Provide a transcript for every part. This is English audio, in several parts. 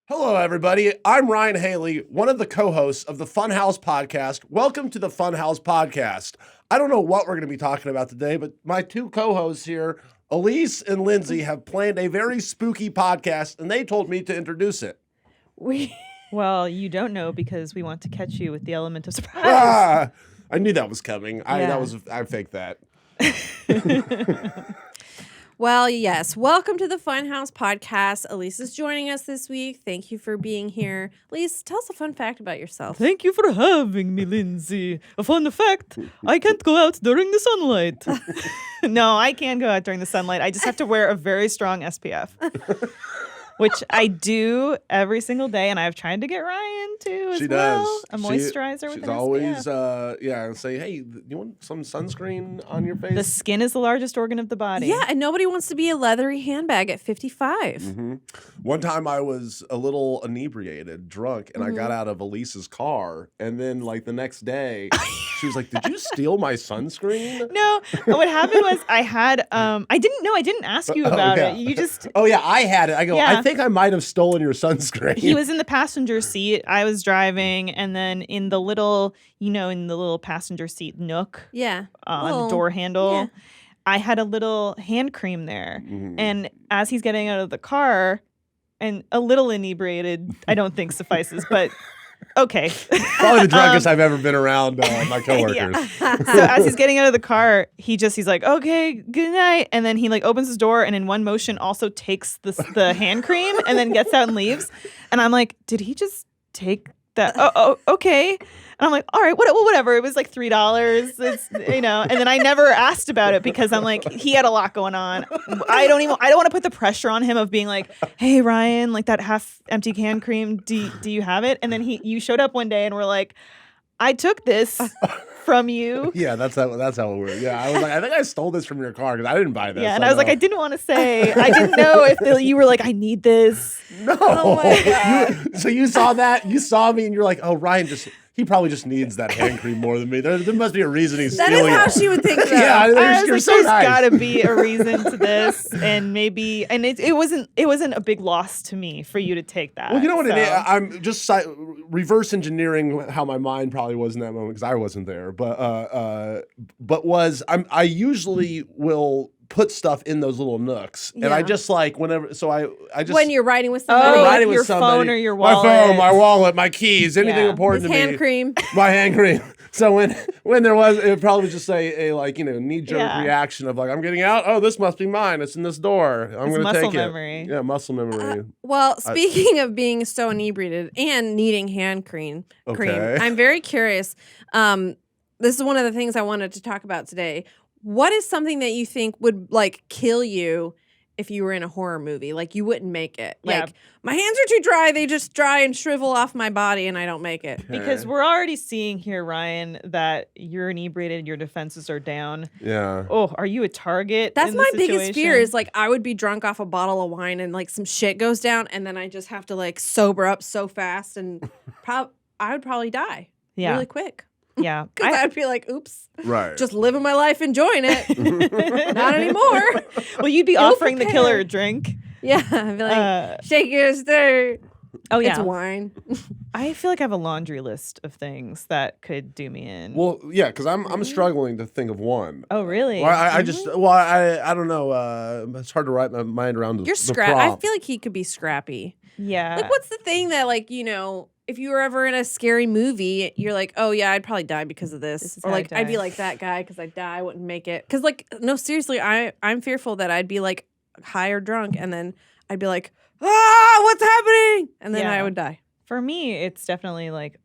Hello, everybody. I'm Ryan Haley, one of the co-hosts of the Funhaus Podcast. Welcome to the Funhaus Podcast. I don't know what we're going to be talking about today, but my two co-hosts here, Elise and Lindsay, have planned a very spooky podcast, and they told me to introduce it. Well, you don't know because we want to catch you with the element of surprise. I knew that was coming. I faked that. Well, yes. Welcome to the Funhaus Podcast. Elise is joining us this week. Thank you for being here. Elise, tell us a fun fact about yourself. Thank you for having me, Lindsay. A fun fact, I can't go out during the sunlight. No, I can go out during the sunlight. I just have to wear a very strong SPF. Which I do every single day, and I've tried to get Ryan to as well. A moisturizer with an SPF. She's always, say, hey, you want some sunscreen on your face? The skin is the largest organ of the body. Yeah, and nobody wants to be a leathery handbag at 55. Mm-hmm. One time I was a little inebriated, drunk, and I got out of Elise's car, and then, like, the next day, she was like, did you steal my sunscreen? No, what happened was I had, I didn't ask you about it. You just... Oh, yeah, I had it. I go, I think I might have stolen your sunscreen. He was in the passenger seat. I was driving, and then in the little, passenger seat nook, on the door handle, I had a little hand cream there. Mm-hmm. And as he's getting out of the car, and a little inebriated, I don't think suffices, but okay. Probably the drunkest I've ever been around my coworkers. So as he's getting out of the car, he's like, okay, good night. And then he like opens his door and in one motion also takes the hand cream and then gets out and leaves. And I'm like, did he just take that? Oh, okay. And I'm like, all right, whatever. It was like $3. It's, and then I never asked about it because I'm like, he had a lot going on. I don't want to put the pressure on him of being like, hey, Ryan, like that half empty hand cream, do you have it? And then you showed up one day and we're like, I took this from you. Yeah, that's how it worked. Yeah, I was like, I think I stole this from your car because I didn't buy this. Yeah, and I was like, I didn't want to say. I didn't know if you were like, I need this. No. Oh my God. So you saw that? You saw me and you're like, oh, Ryan he probably just needs that hand cream more than me. There must be a reason he's stealing it. That is how she would think that. Yeah, there's got to be a reason to this, and it wasn't a big loss to me for you to take that. Well, you know what it is? I'm just reverse engineering how my mind probably was in that moment because I wasn't there. I usually will put stuff in those little nooks, and I just like whenever. So I just when you're riding with somebody, your phone or your wallet, my phone, my wallet, my keys, anything important to me. Hand cream, my hand cream. So when there was, it would probably just say a knee jerk reaction of like, I'm getting out. Oh, this must be mine. It's in this door. I'm going to take it. Muscle memory. Yeah, muscle memory. Well, speaking of being so inebriated and needing hand cream, I'm very curious. This is one of the things I wanted to talk about today. What is something that you think would like kill you if you were in a horror movie? Like you wouldn't make it. Like my hands are too dry. They just dry and shrivel off my body and I don't make it. Because we're already seeing here, Ryan, that you're inebriated, your defenses are down. Yeah. Oh, are you a target? That's my biggest fear is like I would be drunk off a bottle of wine and like some shit goes down and then I just have to like sober up so fast and I would probably die really quick. Yeah. Because I'd be like, oops. Right. Just living my life, enjoying it. Not anymore. Well, you'd be offering the killer a drink. Yeah. I'd be like, shake your stir. Oh, yeah. It's wine. I feel like I have a laundry list of things that could do me in. Well, yeah, because I'm struggling to think of one. Oh, really? Well, I don't know. It's hard to wrap my mind around You're scrappy. I feel like he could be scrappy. Yeah. Like, what's the thing that, like, if you were ever in a scary movie, you're like, oh, yeah, I'd probably die because of this. Or, like, I'd be like that guy because I'd die, I wouldn't make it. Because, like, no, seriously, I'm fearful that I'd be, like, high or drunk, and then I'd be like, what's happening? And then I would die. For me, it's definitely, like,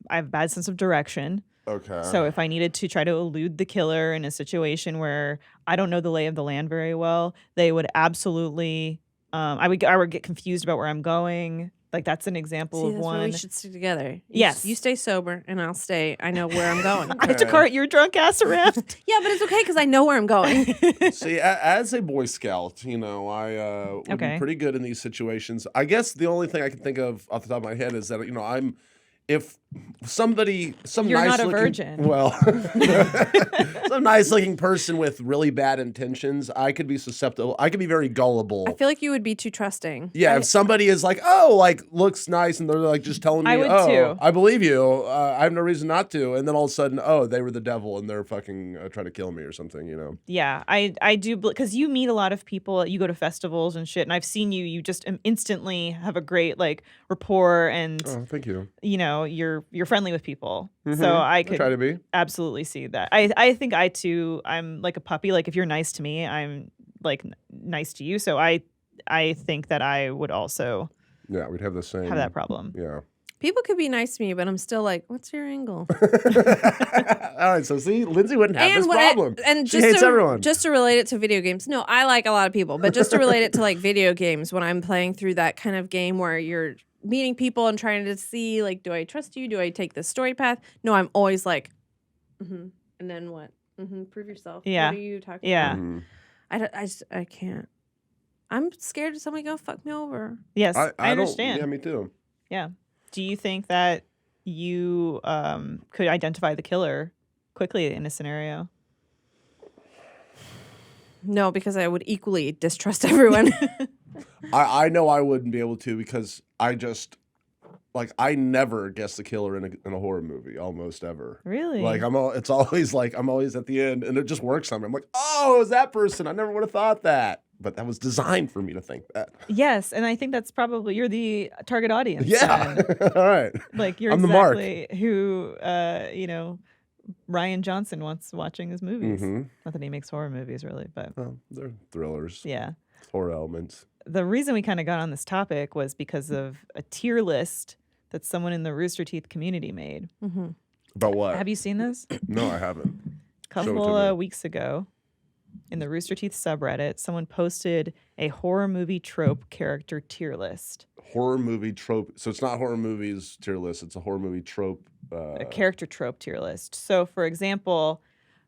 I have a bad sense of direction. Okay. So if I needed to try to elude the killer in a situation where I don't know the lay of the land very well, they would absolutely, I would get confused about where I'm going. Like, that's an example of that's one. Where we should stick together. Yes. You stay sober, and I'll stay. I know where I'm going. I have to cart your drunk ass around. Yeah, but it's okay because I know where I'm going. See, as a Boy Scout, I would be pretty good in these situations. I guess the only thing I can think of off the top of my head is that, some You're nice not a looking, virgin. Well, some nice looking person with really bad intentions, I could be susceptible. I could be very gullible. I feel like you would be too trusting. Yeah, if somebody is like, oh, like looks nice, and they're like just telling me, I would oh, too. I believe you. I have no reason not to. And then all of a sudden, oh, they were the devil, and they're fucking trying to kill me or something. You know? Yeah, I do, because you meet a lot of people. You go to festivals and shit, and I've seen you. You just instantly have a great like rapport, and Oh, thank you. you know you're friendly with people. Mhm. So I could try to be. absolutely see that. I think I too. I'm like a puppy. Like if you're nice to me, I'm like nice to you. So I think that I would also Yeah, we'd have the same. have that problem. Yeah. People could be nice to me, but I'm still like, what's your angle? All right, so see, Lindsay wouldn't have this problem. And She hates everyone. Just to relate it to video games. No, I like a lot of people, but just to relate it to like video games, when I'm playing through that kind of game where you're meeting people and trying to see like, do I trust you? Do I take this story path? No, I'm always like, and then what? Prove yourself. Yeah. What are you talking Yeah. about? I can't. I'm scared that somebody gonna fuck me over. Yes, I don't- understand. Yeah, me too. Yeah. Do you think that you could identify the killer quickly in a scenario? No, because I would equally distrust everyone. I know I wouldn't be able to because I just like I never guess the killer in a horror movie, almost ever. Really? Like it's always like I'm always at the end, and it just works on me. I'm like, oh, it was that person. I never would have thought that, but that was designed for me to think that. Yes, and I think that's probably you're the target audience. Yeah. then. All right. Like you're I'm the mark. exactly who Ryan Johnson wants watching his movies. Mhm. Not that he makes horror movies, really, but Well, they're thrillers, yeah. horror elements. The reason we kind of got on this topic was because of a tier list that someone in the Rooster Teeth community made. About what? Have you seen this? No, I haven't. A Show it to couple me. weeks ago, in the Rooster Teeth subreddit, someone posted a horror movie trope character tier list. Horror movie trope. So it's not horror movies tier list. It's a horror movie trope. A character trope tier list. So, for example,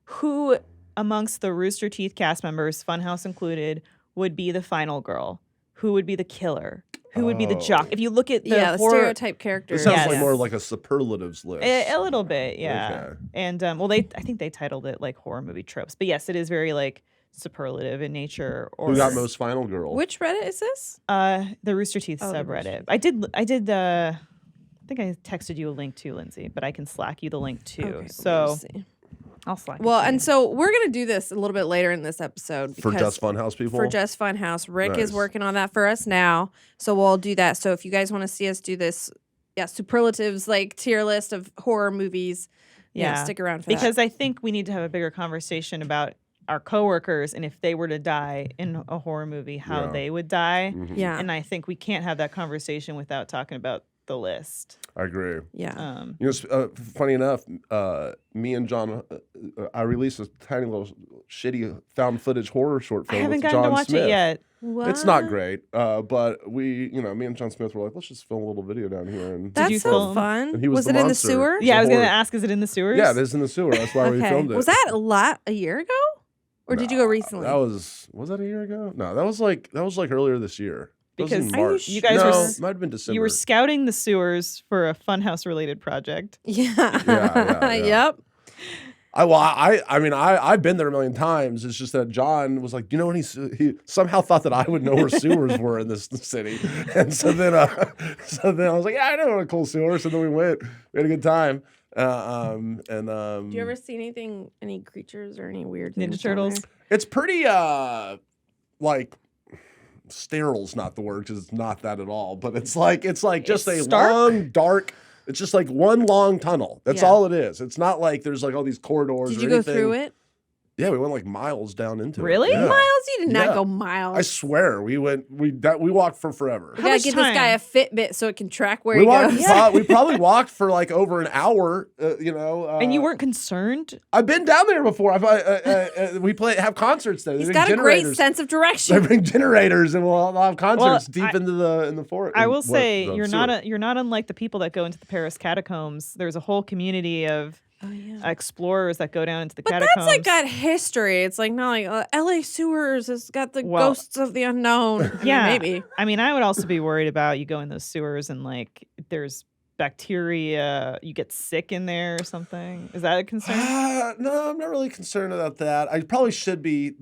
who amongst the Rooster Teeth cast members, Funhaus included, would be the final girl? Who would be the killer? Who would be the jock? If you look at the the horror, stereotype It characters. sounds Yes. like more like a superlatives list. a little bit, yeah. Okay. And I think they titled it like horror movie tropes. But yes, it is very like superlative in nature. Or Who got most final girl? Which Reddit is this? the Rooster Teeth Oh, the subreddit. Rooster I did. I think I texted you a link too, Lindsay, but I can Slack you the link too. Okay, So let me see. I'll Slack. it Well, to and you. so we're gonna do this a little bit later in this episode For because Just Funhouse people? for Just Funhouse. Rick Nice. is working on that for us now, so we'll do that. So if you guys want to see us do this, superlatives like tier list of horror movies, Yeah. stick around for because I think we need to have a bigger conversation about our coworkers and if they were to die in a horror movie, how Yeah. they would die. Mhm. that. Yeah, And I think we can't have that conversation without talking about the list. I agree. yeah. You know, funny enough, me and John, I released a tiny little shitty found footage horror short I film haven't with gotten John to watch Smith. it yet. It's not great, but me and John Smith were like, let's just film a little video down here. And That's you so film? fun. And he was the it in the monster. sewer? It's Yeah, a I was going to horror- ask, is it in the sewers? Yeah, it is in the sewer. That's why we filmed it. Was that a year ago, or did you go recently? That was that a year ago? No, that was like earlier this year. That was in Because March. you guys no, were it might have been December. You were scouting the sewers for a Funhouse related project. yeah. yeah. Yep. I've been there a million times. It's just that John was like, you know, when he somehow thought that I would know where sewers were in this city, and so then I was like, yeah, I know what a cool sewer. So then we went, we had a good time. Do you ever see any creatures or any weird things Ninja down Turtles? there? It's pretty like sterile's not the word because it's not that at all. But it's like just It's a stark? long dark. It's just like one long tunnel. That's Yeah. all it is. It's not like there's like all these corridors. Did or you go anything. through it? Yeah, we went like miles down into it. Really? Yeah. Miles? You did not Yeah. go miles. I swear, we walked for forever. We How gotta much get this guy a time? Fitbit so it can track where We he walked. goes. We probably walked for like over an hour. And you weren't concerned? I've been down there before. We have concerts there. They He's bring got a great generators. sense of They direction. bring generators, and we'll have concerts Well, deep in the forest. I will say you're not unlike the people that go into the Paris catacombs. There's a whole community of Oh, yeah. explorers that go down into the But catacombs. that's like got history. It's like not like LA sewers has got the Well, ghosts of the unknown. I mean, yeah, maybe. I mean, I would also be worried about you go in those sewers and like there's bacteria, you get sick in there or something. Is that a concern? No, I'm not really concerned about that. I probably should be.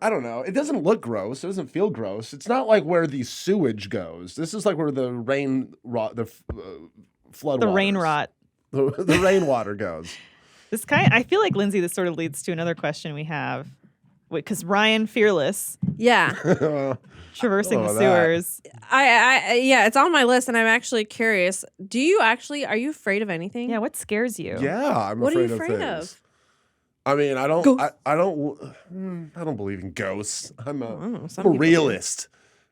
I don't know. It doesn't look gross. It doesn't feel gross. It's not like where the sewage goes. This is like where the flood. The rain rot. The rainwater goes. I feel like, Lindsay, this sort of leads to another question we have. Because Ryan Fearless, Yeah. traversing the that. sewers. Yeah, it's on my list, and I'm actually curious. Are you afraid of anything? Yeah, what scares you? Yeah, I'm What are afraid you afraid of things. of? I mean, I don't believe in ghosts. I'm a realist.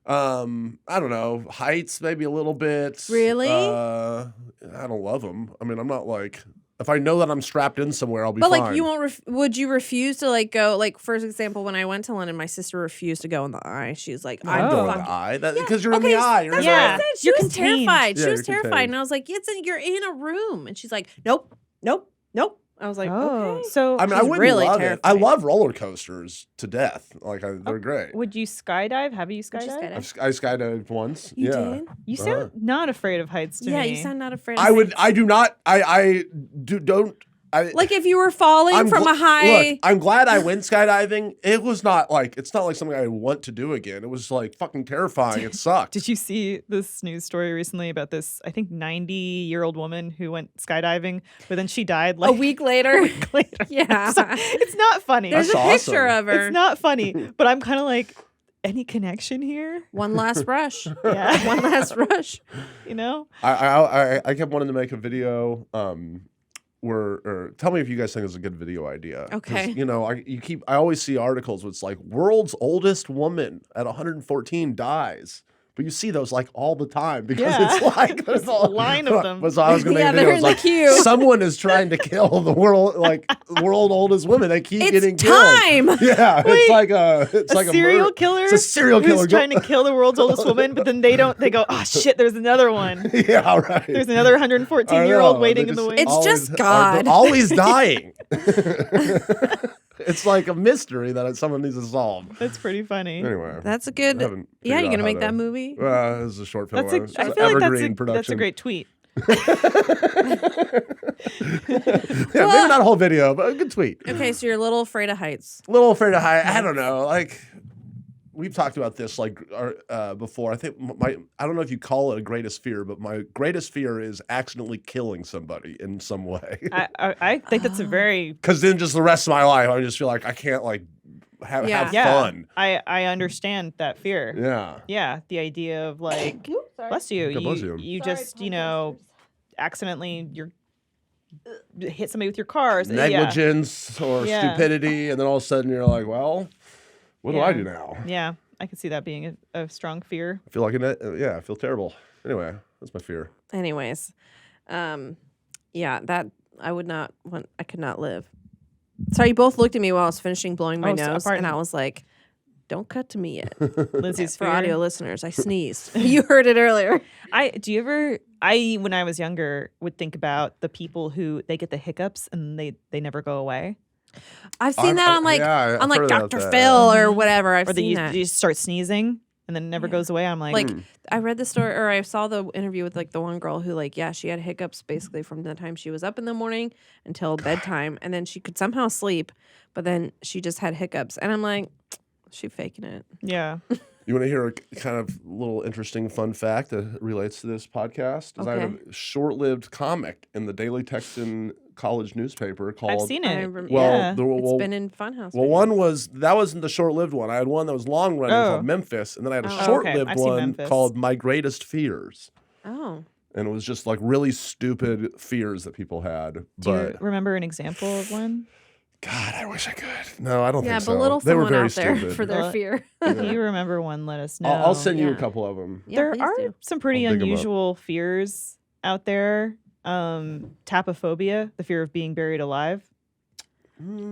I don't know, heights maybe a little bit. Really? I don't love them. I mean, I'm not like, if I know that I'm strapped in somewhere, I'll be But fine. like, you won't. Would you refuse to like go? Like, for example, when I went to London, my sister refused to go in the eye. She was like, I'm "I'm going fucking." to the eye because you're in the Okay, eye. You're in that's the what Yeah. I said. She You're was contained. terrified. Yeah, She was you're terrified, contained. and I was like, you're in a room," and she's like, "Nope, nope, nope." I was like, Oh, "Okay." so I mean, I She's wouldn't really love it. I terrified. love roller coasters to death. Like, they're great. would you skydive? Have you Would you skydived? skydive? I skydived once. You yeah. did? You sound not afraid of heights to Yeah, me. you sound not afraid. Of I would. heights. I do not. Don't. Like if you were falling from a high. Look, I'm glad I went skydiving. It was not like, it's not like something I want to do again. It was like fucking terrifying. It sucked. Did you see this news story recently about this, I think, 90-year-old woman who went skydiving, but then she died like a week later. later? Yeah. So, it's not funny. There's That's a picture awesome. of her. It's not funny, but I'm kind of like, any connection here? One last rush. Yeah. One last rush. You know? I kept wanting to make a video. Or tell me if you guys think it's a good video idea. 'Cause, Okay. you know, I always see articles where it's like, world's oldest woman at 114 dies. But you see those like all the time because Yeah. it's like there's There's a line of them. So I was gonna make Yeah, a video. they're It's in the like queue. someone is trying to kill the world oldest women. They keep getting It's killed. time. Yeah, Wait, it's like a serial murder. killer? It's a serial killer. Who's trying to kill the world's oldest woman, but then they go, oh shit, there's another one. Yeah, right. There's another 114-year-old waiting in the wings. It's just are God. always dying. It's like a mystery that someone needs to solve. That's pretty funny. Anyway, That's a good. I haven't Yeah, figured you're out gonna how make to- that movie. This is a short film. I feel It's like evergreen that's production. a great tweet. Yeah, maybe not a whole video, but a good tweet. Okay, so you're a little afraid of heights. A little afraid of height. I don't know. Like, we've talked about this before. I think I don't know if you call it a greatest fear, but my greatest fear is accidentally killing somebody in some way. I think that's a very Because then just the rest of my life, I just feel like I can't like have fun. I understand that fear. Yeah. Yeah, the idea of like, bless you. God bless you. You just, accidentally hit somebody with your cars. Negligence or Yeah. stupidity, and then all of a sudden you're like, well, what do I do now? Yeah, I can see that being a strong fear. I feel like I feel terrible. Anyway, that's my fear. Anyways, yeah, that I would not want. I could not live. Sorry, you both looked at me while I was finishing blowing my nose, pardon. and I was like, "Don't cut to me yet." Lindsay's For fear. audio listeners, I sneezed. You heard it earlier. When I was younger, would think about the people who they get the hiccups and they never go away. I've seen that on like I've on like heard about Dr. that, Phil yeah. or whatever. I've Or seen you that. just start sneezing and then it never goes away. I'm like, I read the story or I saw the interview with like the one girl who like, yeah, she had hiccups basically from the time she was up in the morning until bedtime. And then she could somehow sleep, but then she just had hiccups. And I'm like, she faking it. yeah. You want to hear a kind of little interesting fun fact that relates to this podcast? I have a short-lived comic in the Daily Texan college newspaper called. I've seen it. Well, It's been in Funhaus. Well, that wasn't the short-lived one. I had one that was long-running called Memphis, and then I had a Oh, okay. short-lived I've seen one Memphis. called My Greatest Fears. Oh. And it was just like really stupid fears that people had. Do But you remember an example of one? God, I wish I could. No, I don't Yeah, think so. belittle They were someone very out there stupid. for their Well, fear. If you remember one, let us know. I'll send you a Yeah. couple of them. Yeah, There please are do. some pretty I'll dig 'em up. unusual fears out there. Tapophobia, the fear of being buried alive.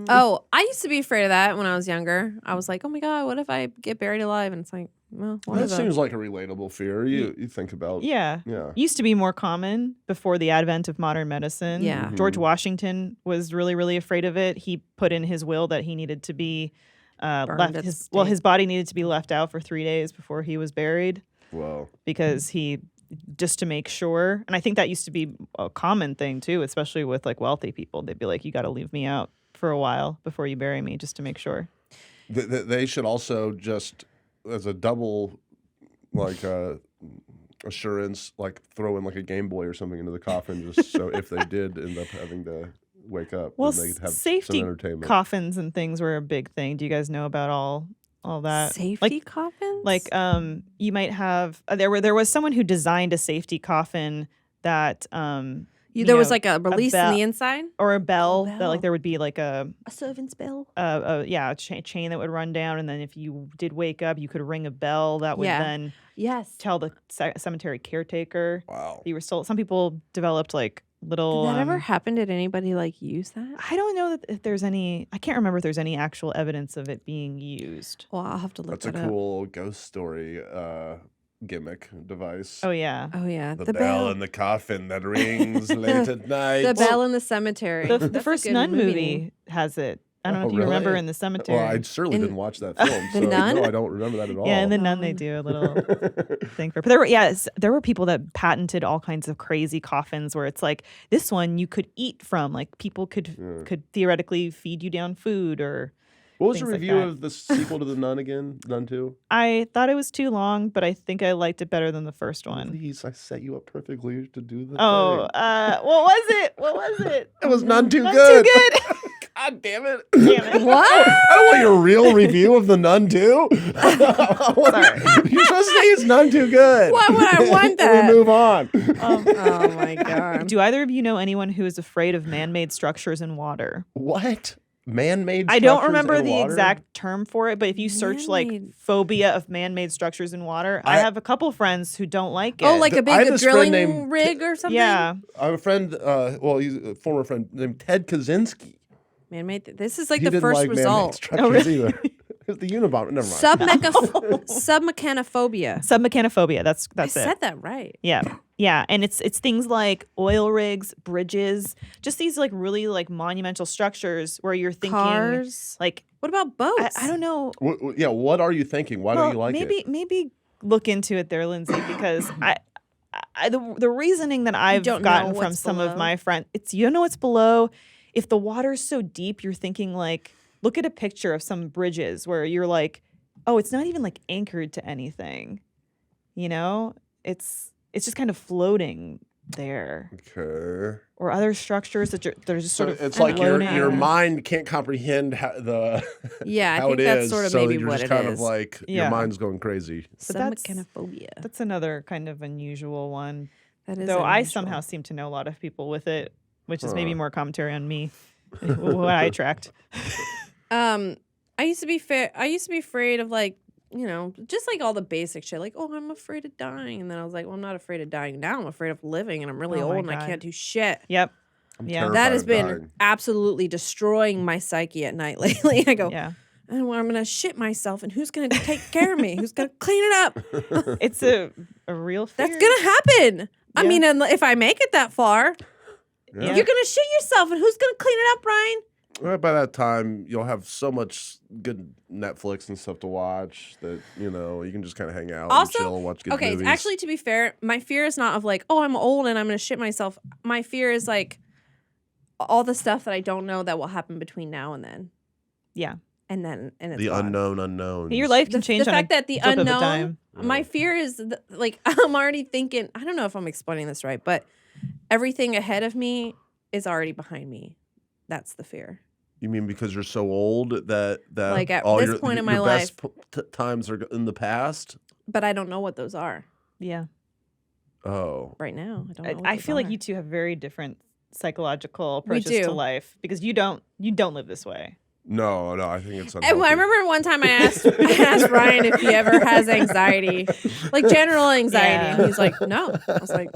Oh, I used to be afraid of that when I was younger. I was like, oh my God, what if I get buried alive? And it's like, well, what That is seems like a relatable fear. You think about. Yeah. Yeah. Used to be more common before the advent of modern medicine. Yeah. George Washington was really, really afraid of it. He put in his will that he needed to be Burned left. at the His body needed to be left out for 3 days before he was buried Well, because he just to make sure. And I think that used to be a common thing too, especially with like wealthy people. They'd be like, you got to leave me out for a while before you bury me, just to make sure. They should also just, as a double, like assurance, like throw in like a Game Boy or something into the coffin, just so if they did end up having to wake up, Well, then they'd have safety some entertainment. coffins and things were a big thing. Do you guys know about all that? Safety coffins? Like you might have there was someone who designed a safety coffin that there was like a release in the inside? or a bell that like there would be like a servant's bell? a chain that would run down, and then if you did wake up, you could ring a bell that would then tell the cemetery caretaker you were still. Some people developed like little. Did that ever happen? Did anybody like use that? I don't know if there's any. I can't remember if there's any actual evidence of it being used. Well, I'll have to look That's that a cool ghost story gimmick device. Oh yeah. Oh yeah. The bell in the coffin that rings late at night. The bell in the cemetery. The first Nun movie has it. I don't know if you remember In the Cemetery. Well, I certainly didn't watch that film. The so Nun? No, I don't remember that at all. Yeah, in The Nun they do a little thing for. But there were people that patented all kinds of crazy coffins where it's like this one you could eat from, like people could theoretically feed you down food or. What was the things like review that. of the sequel to The Nun again? Nun 2? I thought it was too long, but I think I liked it better than the first one. Please, I set you up perfectly to do the thing. What was it? What was it? It was none too None good. Too good. God damn it. Damn it. What? I don't want your real review of The Nun 2. Sorry. You're supposed to say it's none too good. Why would I want that? We move on. Oh my god. Do either of you know anyone who is afraid of man-made structures in water? What? Man-made I don't structures remember in the water? exact term for it, but if you search like Man-made. phobia of man-made structures in water, I have a couple friends who don't like it. Oh, like a I have big this friend drilling named rig or something? yeah. I have a friend, he's a former friend named Ted Kaczynski. Man-made. This is like He the didn't first like man-made result. structures either. It's the Unabomber. Never mind. Submechanophobia. Submechanophobia. That's I it. said that right. Yeah. Yeah. And it's things like oil rigs, bridges, just these like really like monumental structures where you're thinking Cars. like What about boats? I don't know. What are you thinking? Why don't you like it? Maybe look into it there, Lindsay, because the reasoning that I've don't know gotten from what's some below? of my friends, it's what's below. If the water's so deep, you're thinking like, look at a picture of some bridges where you're like, oh, it's not even like anchored to anything. It's just kind of floating there. Okay. Or other structures that they're just sort of It's like your floating. mind can't comprehend how Yeah, I how think it that's is. sort of so maybe you're what just it kind is. of like Yeah. your mind's going crazy. But that's- Submechanophobia. That's another kind of unusual one. That is Though I unusual. somehow seem to know a lot of people with it, which is maybe more commentary on me, what I attract. I used to be afraid of like, just like all the basic shit. Like, oh, I'm afraid of dying. And then I was like, well, I'm not afraid of dying now. I'm afraid of living and I'm really Oh my old and I God. can't do shit. Yep. I'm Yeah. terrified That has of been dying. absolutely destroying my psyche at night lately. I go, Yeah. I'm going to shit myself and who's going to take care of me? Who's going to clean it up? It's a real fear. That's going to happen. I Yeah. mean, if I make it that far, Yeah. Yeah. you're going to shit yourself and who's going to clean it up, Ryan? Right by that time, you'll have so much good Netflix and stuff to watch that, you can just kind of hang out Also, and chill and watch good okay, movies. actually, to be fair, my fear is not of like, oh, I'm old and I'm going to shit myself. My fear is like all the stuff that I don't know that will happen between now and then. Yeah. And it's the gone. unknown. Your life can The change on fact a that the flip of a unknown, dime. my fear is like, I'm already thinking, I don't know if I'm explaining this right, but everything ahead of me is already behind me. That's the fear. You mean because you're so old that Like, at all this point in my your best life- times are in the past? But I don't know what those are Yeah. Oh. right now. I don't know. what I those feel like are. you two have very different psychological We approaches to do. life because you don't live this way. No, I think it's And unhealthy. I remember one time I asked Ryan if he ever has anxiety, like general anxiety, Yeah. and he's like, "No." I was like,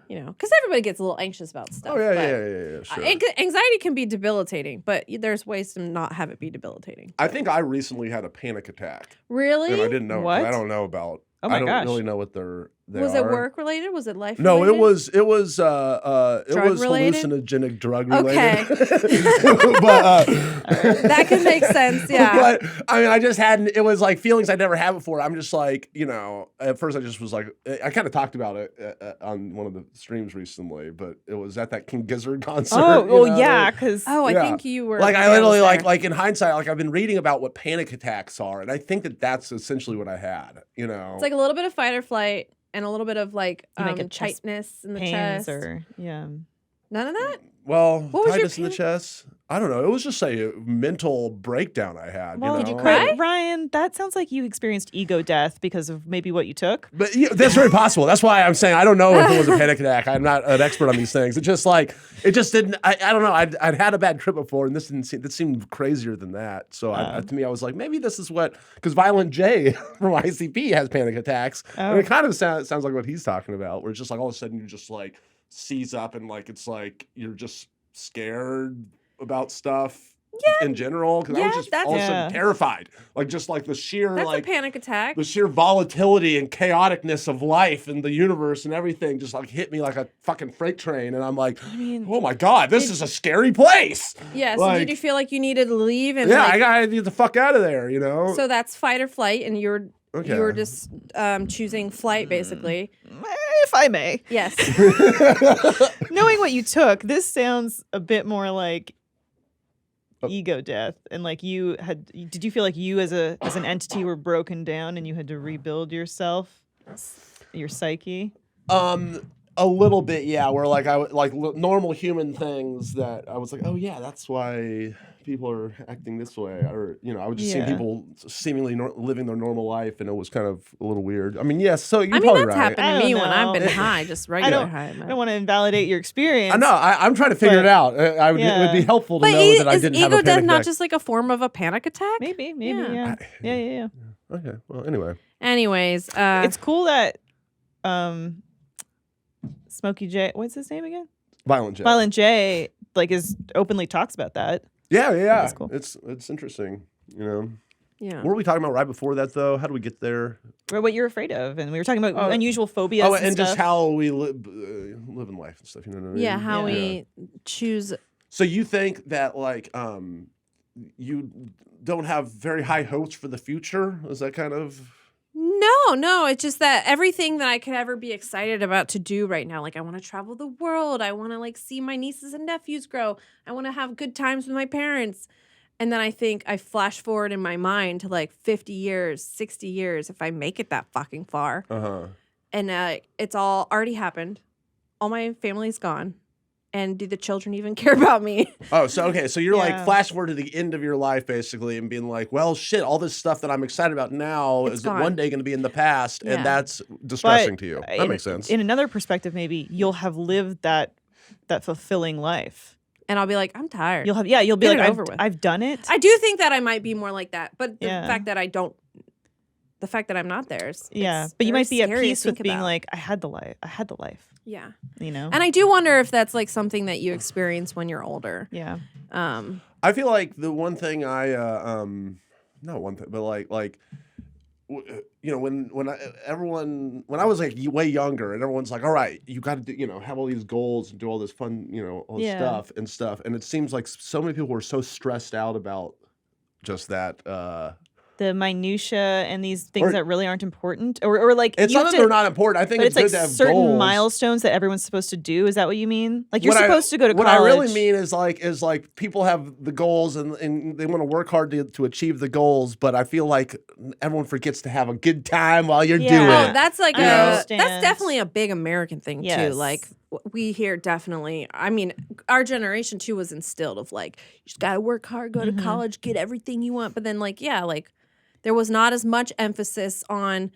because everybody gets a little anxious about stuff. Oh, yeah, but yeah, sure. Anxiety can be debilitating, but there's ways to not have it be debilitating. I think I recently had a panic attack. Really? And I didn't know. 'Cause What? I don't know about. Oh my I don't gosh. really know what they're. they Was are. it work related? Was it life No, related? it was related? hallucinogenic drug related. Okay. But That could make sense, yeah. But I mean, I just hadn't. It was like feelings I'd never had before. I'm just like, at first I just was like, I kind of talked about it on one of the streams recently, but it was at that King Gizzard concert. Yeah, because I think you were like I literally like in hindsight, like I've been reading about what panic attacks are, and I think that's essentially what I had. It's like a little bit of fight or flight and a little bit of like tightness in the chest. None of that? Well, what was tightness in the chest. I don't know. It was just a mental breakdown I had. Well, did you cry? Ryan, that sounds like you experienced ego death because of maybe what you took. But that's very possible. That's why I'm saying I don't know if it was a panic attack. I'm not an expert on these things. It just didn't. I don't know. I'd had a bad trip before, and this seemed crazier than that. So to me, I was like, maybe this is because Violent J from ICP has panic attacks. Oh. And it kind of sounds like what he's talking about, where it's just like all of a sudden you just like seize up and like it's like you're just scared about stuff. In general, because I was just all of a sudden terrified, just like the sheer that's a panic attack. The sheer volatility and chaoticness of life and the universe and everything just like hit me like a fucking freight train, and I'm like, oh my god, this is a scary place. Yeah. So did you feel like you needed to leave? And I gotta get the fuck out of there, So that's fight or flight, and you were just choosing flight, basically. If I may. Yes. Knowing what you took, this sounds a bit more like ego death, and like did you feel like you as an entity were broken down and you had to rebuild yourself, your psyche? A little bit, yeah. Where like normal human things that I was like, oh yeah, that's why people are acting this way, or I would just see people seemingly living their normal life, and it was kind of a little weird. I mean, yes. So you're probably that's right. happened to me when I've been high, just regular high. I don't want to invalidate your experience. I know. I'm trying to figure it out. It would be helpful to know that I didn't have a panic attack. Is ego death not just like a form of a panic attack? Maybe. Yeah. Okay. Well, anyway. Anyways, it's cool that Smokey J. What's his name again? Violent J. Violent J. Is openly talks about that. Yeah. That's cool. It's interesting. Yeah. What were we talking about right before that, though? How do we get there? Or what you're afraid of, and we were talking about unusual phobias. And just how we live in life and stuff. You know what I mean? Yeah, how we choose. So you think that you don't have very high hopes for the future? Is that kind of? No. It's just that everything that I could ever be excited about to do right now, I want to travel the world. I want to see my nieces and nephews grow. I want to have good times with my parents. And then I think I flash forward in my mind to 50 years, 60 years, if I make it that fucking far. And it's all already happened. All my family's gone. And do the children even care about me? Oh, so okay. So you're flash forward to the end of your life, basically, and being like, well, shit, all this stuff that I'm excited about now is one day going to be in the past, and that's distressing to you. That makes sense. In another perspective, maybe you'll have lived that fulfilling life. And I'll be like, I'm tired. You'll be Get like, it over with. I've done it. I do think that I might be more like that, but the fact that I'm not there is but you might be at peace with being like, I had the life. Yeah. And I do wonder if that's something that you experience when you're older. Yeah. I feel like the one thing not one thing, but when I was way younger, and everyone's like, all right, you got to do, have all these goals and do all this fun, all this stuff, and it seems like so many people were so stressed out about just that. The minutia and these things that really aren't important, or it's not that they're not important. I think it's good to have certain goals. Milestones that everyone's supposed to do. Is that what you mean? You're supposed to go to college. What I really mean is people have the goals and they want to work hard to achieve the goals, but I feel like everyone forgets to have a good time while you're doing it. Oh, that's that's definitely a big American thing too. We hear definitely. I mean, our generation too was instilled of you just gotta work hard, go to college, get everything you want. But then there was not as much emphasis on,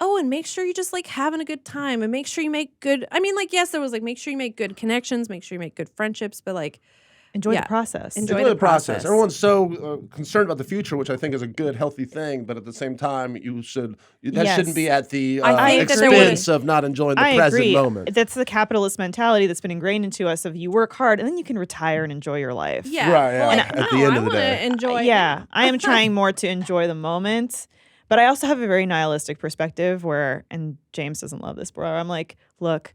and make sure you just having a good time and make sure you make good. I mean, yes, there was make sure you make good connections, make sure you make good friendships, but enjoy the process. Enjoy the process. Everyone's so concerned about the future, which I think is a good, healthy thing. But at the same time, that shouldn't be at the expense of not enjoying the present moment. That's the capitalist mentality that's been ingrained into us of you work hard and then you can retire and enjoy your life. Yeah. Right. At the end of the day. Enjoy. I am trying more to enjoy the moment. But I also have a very nihilistic perspective where, and James doesn't love this, where I'm like, look,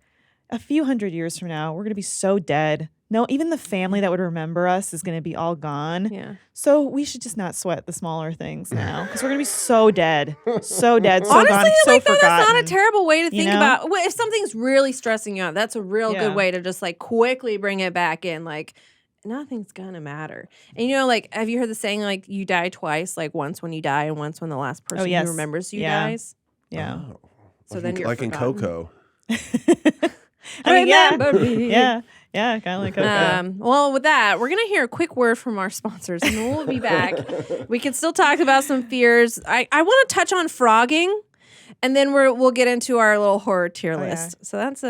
a few hundred years from now, we're going to be so dead. No, even the family that would remember us is going to be all gone. Yeah. So we should just not sweat the smaller things now because we're going to be so dead, so dead, so Honestly, gone, so like forgotten. that's not a terrible way to think know? about. If something's really stressing you out, that's a real Yeah. good way to just like quickly bring it back in. Like nothing's gonna matter. And like, have you heard the saying like you die twice? Like once when you die and once when the last person yes. who remembers you Yeah. dies. Yeah. Oh. So then you're like in forgotten. Coco. I mean, yeah. Remember me. Yeah. Yeah. Kind of like Coco. Well, with that, we're gonna hear a quick word from our sponsors, and then we'll be back. We can still talk about some fears. I want to touch on frogging, and then we'll get into our little horror tier list. So that's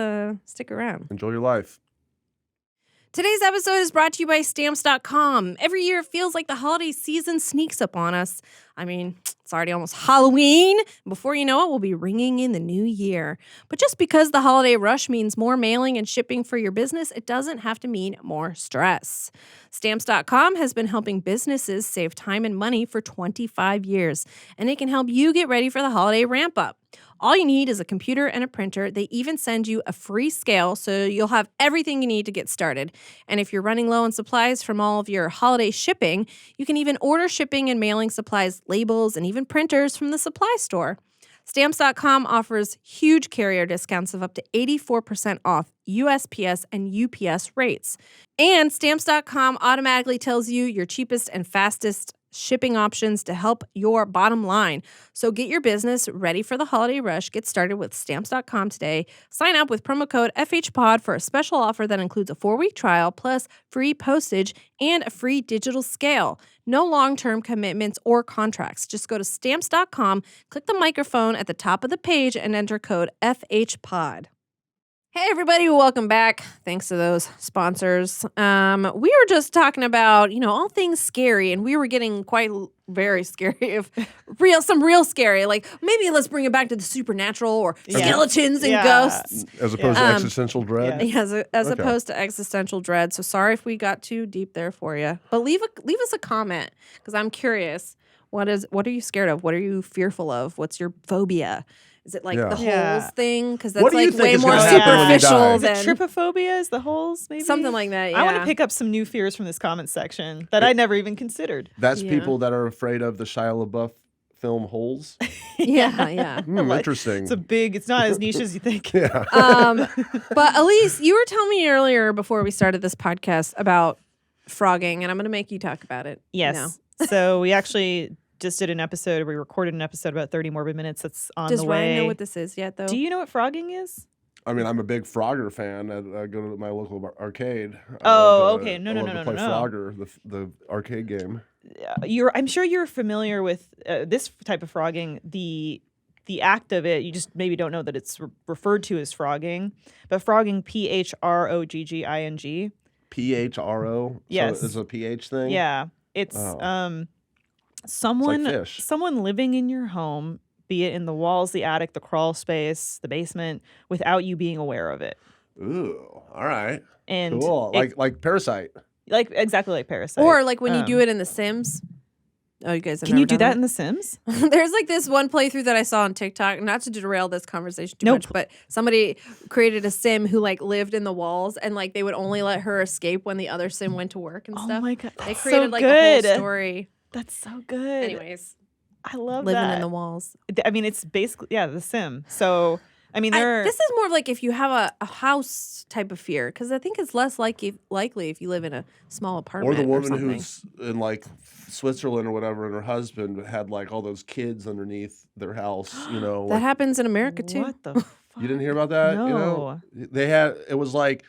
stick around. Enjoy your life. Today's episode is brought to you by Stamps.com. Every year, it feels like the holiday season sneaks up on us. I mean, it's already almost Halloween. Before you know it, we'll be ringing in the new year. But just because the holiday rush means more mailing and shipping for your business, it doesn't have to mean more stress. Stamps.com has been helping businesses save time and money for 25 years, and it can help you get ready for the holiday ramp-up. All you need is a computer and a printer. They even send you a free scale, so you'll have everything you need to get started. And if you're running low on supplies from all of your holiday shipping, you can even order shipping and mailing supplies, labels, and even printers from the supply store. Stamps.com offers huge carrier discounts of up to 84% off USPS and UPS rates. And Stamps.com automatically tells you your cheapest and fastest shipping options to help your bottom line. So get your business ready for the holiday rush. Get started with Stamps.com today. Sign up with promo code FHPOD for a special offer that includes a 4-week trial plus free postage and a free digital scale. No long-term commitments or contracts. Just go to Stamps.com, click the microphone at the top of the page, and enter code FHPOD. Hey everybody, welcome back. Thanks to those sponsors. We were just talking about, all things scary, and we were getting very scary, some real scary. Like maybe let's bring it back to the supernatural or skeletons and ghosts. As opposed to existential dread? Yeah, as opposed to existential dread. So sorry if we got too deep there for you. But leave us a comment because I'm curious. What are you scared of? What are you fearful of? What's your phobia? Is it like the holes thing? Because that's What do you like think way is more gonna happen when you superficial die? Is it than trypophobia? Is the holes maybe? something like that. Yeah. I want to pick up some new fears from this comment section that I never even considered. That's Yeah. people that are afraid of the Shia LaBeouf film Holes. Yeah. Interesting. It's not as niche as you think. Yeah. But Elise, you were telling me earlier before we started this podcast about frogging, and I'm going to make you talk about it. Yes. So we actually just did an episode. We recorded an episode about 30 Morbid Minutes. That's on Does the way. Ryan know what this is yet, though? Do you know what frogging is? I mean, I'm a big Frogger fan. I go to my local arcade. Okay. No. I love to play Frogger, the arcade game. I'm sure you're familiar with this type of frogging. The act of it, you just maybe don't know that it's referred to as frogging. But frogging, PHROGGING. PHRO? Yes. So it's a PH thing? Yeah. It's someone fish. someone living in your home, be it in the walls, the attic, the crawl space, the basement, without you being aware of it. Ooh, all right. And cool. Like Parasite. Exactly like Parasite. Or like when you do it in The Sims. Oh, you guys have Can never you do done that in The Sims? There's like this one playthrough that I saw on TikTok, not to derail this conversation too much, but somebody created a sim who like lived in the walls and like they would only let her escape when the other sim went to work and stuff. Oh my God. They That's created so like good. a whole story. That's so good. Anyways, I love living that. in the walls. I mean, it's basically, The Sim. So, I mean, This is more of like if you have a house type of fear, because I think it's less likely if you live in a small apartment. Or the woman something. who's in like Switzerland or whatever, and her husband had like all those kids underneath their house, that like, happens in America too. What the fuck? you didn't hear about that? No. It was like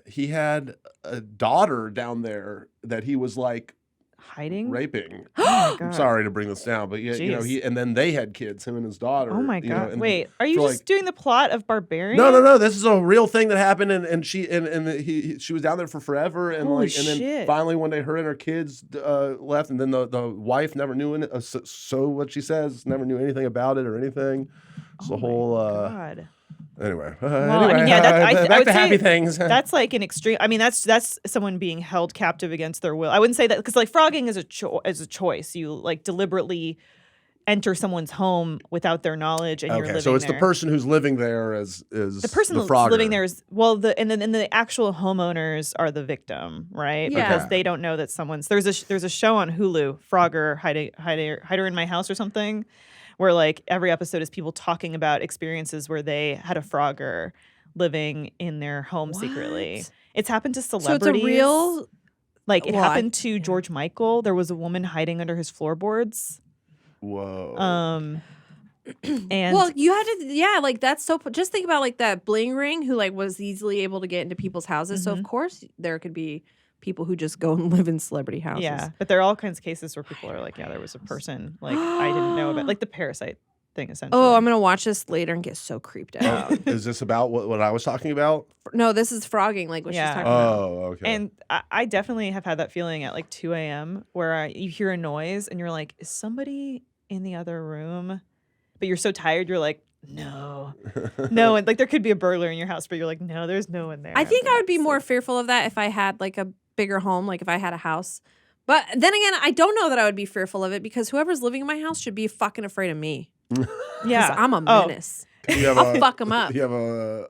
he had a daughter down there that he was like Hiding? raping. Oh my I'm God. sorry to bring this down, but Jeez. and then they had kids, him and his daughter. Oh my God. and Wait, are you for, just doing the plot of Barbarian? No. This is a real thing that happened, and she was down there for forever, and Holy and then shit. finally one day her and her kids left, and then the wife never knew so what she says, never knew anything about it or anything. It's the whole God. anyway. I mean, yeah, I back would to happy say things. That's like an extreme. I mean, that's someone being held captive against their will. I wouldn't say that because like frogging is a choice. You like deliberately enter someone's home without their knowledge and you're living there. So it's the person who's living there is the person the who's Frogger. living there is and then the actual homeowners are the victim, right? Yeah. Because they don't know that someone's there's a show on Hulu, Frogger Hider in My House or something, where like every episode is people talking about experiences where they had a Frogger living in their home secretly. It's happened to celebrities. So it's a real. Like it happened to George Michael. There was a woman hiding under his floorboards. Whoa. And well, you had to, like that's so. Just think about like that bling ring who like was easily able to get into people's houses. So of course there could be people who just go and live in celebrity houses. Yeah, but there are all kinds of cases where people are like, yeah, there was a person like I didn't know about, like the parasite thing essentially. Oh, I'm gonna watch this later and get so creeped out. Is this about what I was talking about? No, this is frogging, like what she's talking about. Oh, okay. And I definitely have had that feeling at like 2 a.m. where you hear a noise and you're like, is somebody in the other room? But you're so tired, you're like, no. And like there could be a burglar in your house, but you're like, no, there's no one there. I think I would be more fearful of that if I had like a bigger home, like if I had a house. But then again, I don't know that I would be fearful of it because whoever's living in my house should be fucking afraid of me. Yeah, I'm a menace. I'll fuck them up. You have a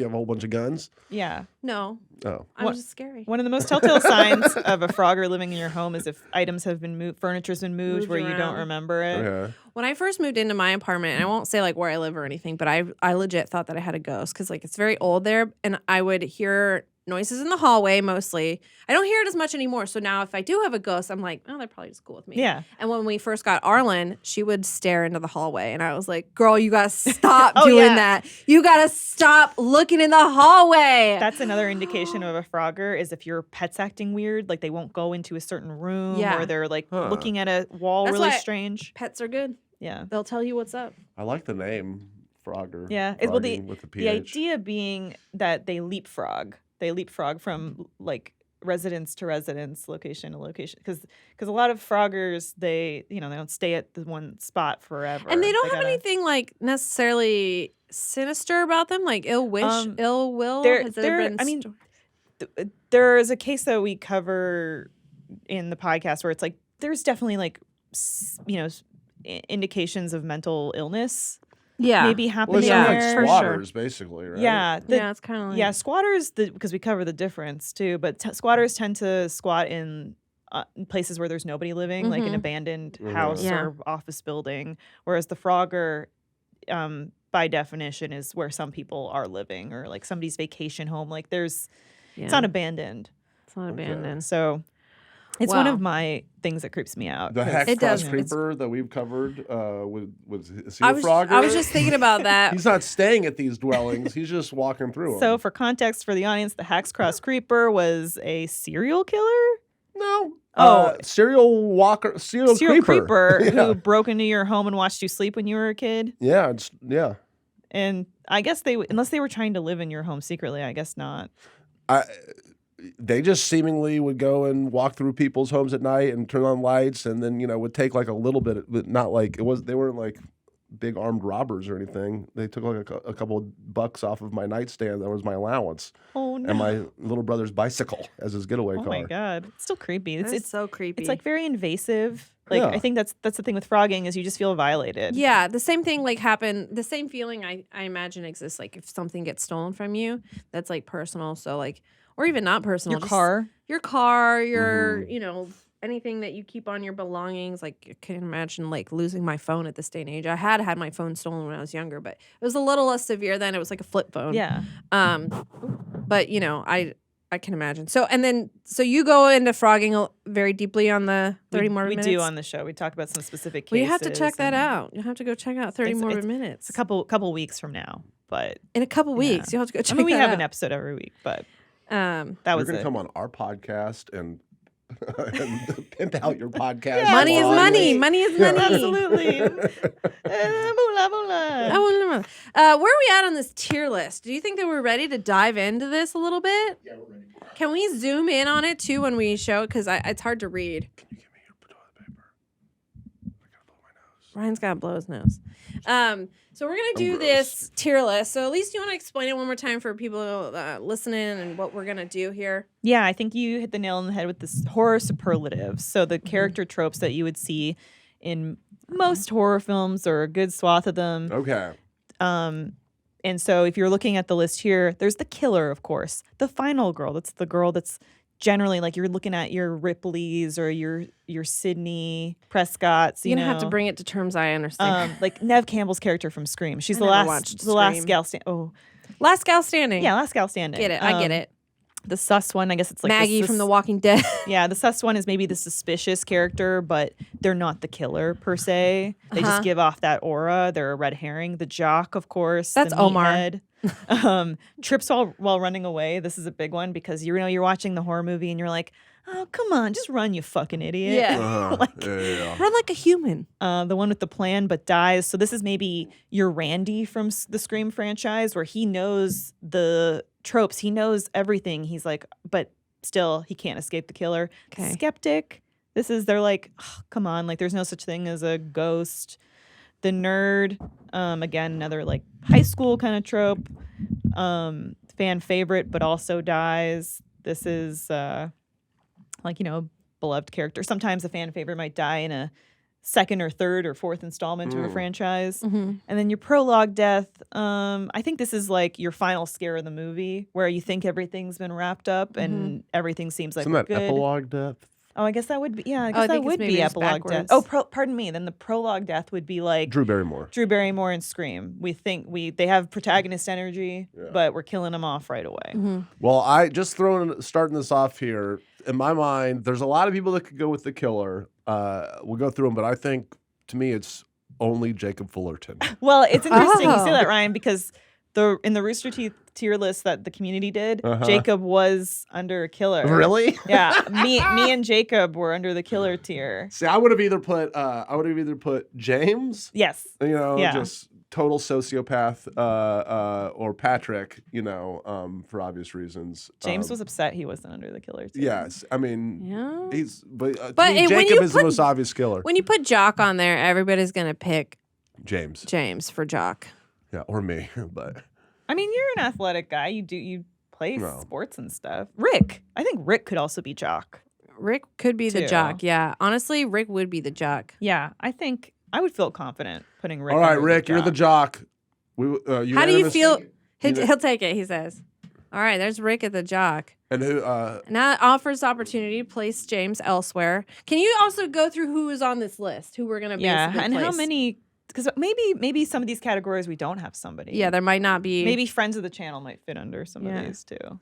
whole bunch of guns? Yeah. No. Oh. I'm just scary. One of the most telltale signs of a Frogger living in your home is if items have been moved, furniture's been moved where you don't remember it. Yeah. When I first moved into my apartment, and I won't say like where I live or anything, but I legit thought that I had a ghost because like it's very old there, and I would hear noises in the hallway mostly. I don't hear it as much anymore. So now if I do have a ghost, I'm like, oh, they're probably just cool with me. Yeah. And when we first got Arlen, she would stare into the hallway. And I was like, girl, you got to stop doing that. You got to stop looking in the hallway. That's another indication of a Frogger is if your pet's acting weird, like they won't go into a certain room or they're like looking at a wall really strange. Pets are good. Yeah. They'll tell you what's up. I like the name Frogger. Yeah. Well, the idea being that they leapfrog. They leapfrog from like residence to residence, location to location, because a lot of Froggers they don't stay at the one spot forever, and they don't have anything like necessarily sinister about them, like ill will. There is a case that we cover in the podcast where it's like there's definitely like indications of mental illness. Yeah, maybe happening like there. squatters, basically, right? Yeah, it's kind of like squatters because we cover the difference too. But squatters tend to squat in places where there's nobody living, like an abandoned house or office building. Whereas the Frogger, by definition, is where some people are living or like somebody's vacation home. Like it's not abandoned. It's not abandoned. So. It's one of my things that creeps me out. The hex cross creeper that we've covered is he a Frogger? I was just thinking about that. He's not staying at these dwellings. He's just walking through them. So for context for the audience, the hex cross creeper was a serial killer? No. Serial creeper who broke into your home and watched you sleep when you were a kid? Yeah. And I guess unless they were trying to live in your home secretly, I guess not. They just seemingly would go and walk through people's homes at night and turn on lights, and then would take like a little bit, but not like they weren't like big armed robbers or anything. They took like a couple of bucks off of my nightstand. That was my allowance. Oh no! And my little brother's bicycle as his getaway car. Oh my god, it's still creepy. It's so creepy. It's like very invasive. Like I think that's the thing with frogging is you just feel violated. Yeah, the same thing like happened. The same feeling I imagine exists like if something gets stolen from you. That's like personal. So like. Or even not personal. Your car, anything that you keep on your belongings. Like, I can imagine, like, losing my phone at this day and age. I had my phone stolen when I was younger, but it was a little less severe then. It was like a flip phone. Yeah. But, I can imagine. So you go into frogging very deeply on the 30 Morbid Minutes? We do on the show. We talk about some specific cases. Well, you have to check that out. You have to go check out 30 Morbid Minutes. It's a couple weeks from now, but... In a couple weeks, you'll have to go check that out. We have an episode every week, but... That was going to come on our podcast and pimp out your podcast. Yeah, money is money. Money is money. Absolutely. Where are we at on this tier list? Do you think that we're ready to dive into this a little bit? Yeah, we're ready. Can we zoom in on it too when we show it? Because it's hard to read. Can you give me your toilet paper? I got to blow my nose. Ryan's got to blow his nose. So we're going to do this tier list. So at least you want to explain it one more time for people listening and what we're going to do here. Yeah, I think you hit the nail on the head with this horror superlatives. So the character tropes that you would see in most horror films or a good swath of them. Okay. And so if you're looking at the list here, there's the killer, of course. The final girl. That's the girl that's generally like you're looking at your Ripleys or your Sydney Prescotts. You're going to have to bring it to terms I understand. Like Neve Campbell's character from Scream. She's the never last watched last gal Last gal standing. Yeah, last gal standing. Get it. I get it. The sus one, I guess it's like Maggie from The Walking Dead. Yeah, the sus one is maybe the suspicious character, but they're not the killer per se. They just give off that aura. They're a red herring. The jock, of course. That's the Omar. Trips while running away. This is a big one because you're watching the horror movie and you're like, oh, come on, just run, you fucking idiot. Yeah. Run like a human. The one with the plan but dies. So this is maybe your Randy from the Scream franchise where he knows the tropes. He knows everything. He's like, but still, he can't escape the killer. Okay. Skeptic. They're like, oh, come on, like there's no such thing as a ghost. The nerd, again, another like high school kind of trope. Fan favorite, but also dies. This is beloved character. Sometimes a fan favorite might die in a second or third or fourth installment of a franchise. Mm-hmm. And then your prologue death. I think this is like your final scare of the movie where you think everything's been wrapped up and everything seems like Isn't we're that good. epilogue death? Oh, I guess that would be, yeah, I I guess that think it's would maybe be just epilogue death. backwards. Oh, pardon me. Then the prologue death would be like Drew Barrymore. Drew Barrymore and Scream. We think they have protagonist energy, but we're killing them off right away. Mm-hmm. Well, starting this off here, in my mind, there's a lot of people that could go with the killer. We'll go through them, but I think, to me, it's only Jacob Fullerton. Well, it's interesting you Oh. say that, Ryan, because in the Rooster Teeth tier list that the community did, Jacob was under a killer. Really? Yeah, me and Jacob were under the killer tier. See, I would have either put James, Yes. Yeah. just total sociopath, or Patrick, for obvious reasons. James was upset he wasn't under the killer tier. Yes, I mean, Yeah. but But when Jacob you is the put- most obvious killer. When you put Jock on there, everybody's going to pick James, James for Jock. yeah, or me, but I mean, you're an athletic guy. You play No. sports and stuff. Rick. I think Rick could also be Jock. Rick could be the Too. Jock. Yeah. Honestly, Rick would be the Jock. Yeah, I think I would feel confident putting Rick. all right, under Rick, you're the jock. How do you unanimous? feel? He'll Uni- take it, he says. All right, there's Rick at the Jock. And who? Now it offers opportunity to place James elsewhere. Can you also go through who is on this list? Who we're going to Yeah, basically and how place? many? Because maybe some of these categories we don't have somebody. Yeah, there might not be. Maybe friends of the channel might fit under some Yeah. of these too.